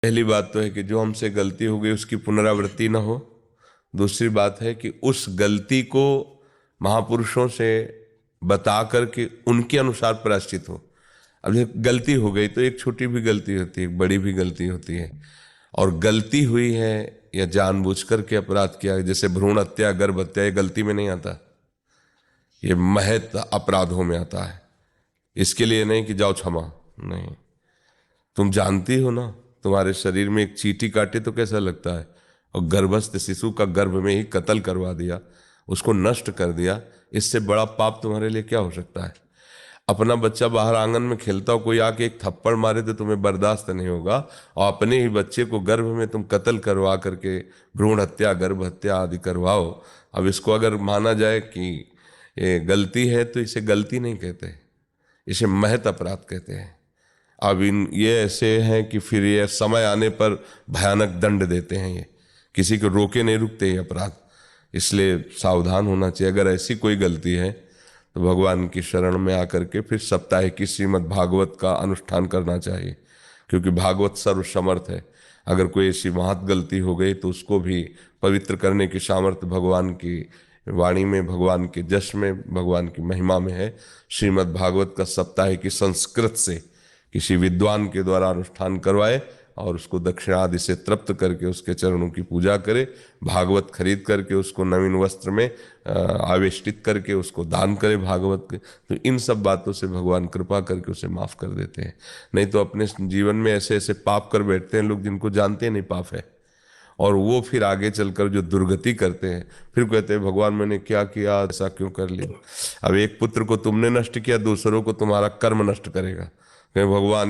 पहली बात तो है कि जो हमसे गलती हो गई उसकी पुनरावृत्ति ना हो। दूसरी बात है कि उस गलती को महापुरुषों से बता करके उनके अनुसार प्रायश्चित हो। अब जब गलती हो गई तो एक छोटी भी गलती होती है, एक बड़ी भी गलती होती है। और गलती हुई है या जानबूझकर के अपराध किया, जैसे भ्रूण हत्या, गर्भ हत्या, ये गलती में नहीं आता, ये महज अपराधों में आता है। इसके लिए नहीं कि जाओ क्षमा, नहीं। तुम जानती हो ना, तुम्हारे शरीर में एक चींटी काटे तो कैसा लगता है, और गर्भस्थ शिशु का गर्भ में ही कत्ल करवा दिया, उसको नष्ट कर दिया। इससे बड़ा पाप तुम्हारे लिए क्या हो सकता है। अपना बच्चा बाहर आंगन में खेलता हो, कोई आके एक थप्पड़ मारे तो तुम्हें बर्दाश्त नहीं होगा, और अपने ही बच्चे को गर्भ में तुम कत्ल करवा करके भ्रूण हत्या, गर्भ हत्या आदि करवाओ। अब इसको अगर माना जाए कि ये गलती है तो इसे गलती नहीं कहते, इसे महत अपराध कहते हैं। अब ये ऐसे हैं कि फिर ये समय आने पर भयानक दंड देते हैं, ये किसी को रोके नहीं रुकते ये अपराध। इसलिए सावधान होना चाहिए। अगर ऐसी कोई गलती है तो भगवान की शरण में आकर के फिर सप्ताह की श्रीमद् भागवत का अनुष्ठान करना चाहिए, क्योंकि भागवत सर्वसमर्थ है। अगर कोई ऐसी महत गलती हो गई तो उसको भी पवित्र करने की सामर्थ्य भगवान की वाणी में, भगवान के जश में, भगवान की महिमा में है। श्रीमद् भागवत का सप्ताह की संस्कृत से किसी विद्वान के द्वारा अनुष्ठान करवाए और उसको दक्षिणा आदि से तृप्त करके उसके चरणों की पूजा करे। भागवत खरीद करके उसको नवीन वस्त्र में आवेष्टित करके उसको दान करे भागवत के। तो इन सब बातों से भगवान कृपा करके उसे माफ कर देते हैं। नहीं तो अपने जीवन में ऐसे ऐसे पाप कर बैठते हैं लोग जिनको जानते नहीं पाप है, और वो फिर आगे चलकर जो दुर्गति करते हैं, फिर कहते हैं भगवान मैंने क्या किया, ऐसा क्यों कर लिया। अब एक पुत्र को तुमने नष्ट किया, दूसरों को तुम्हारा कर्म नष्ट करेगा। भगवान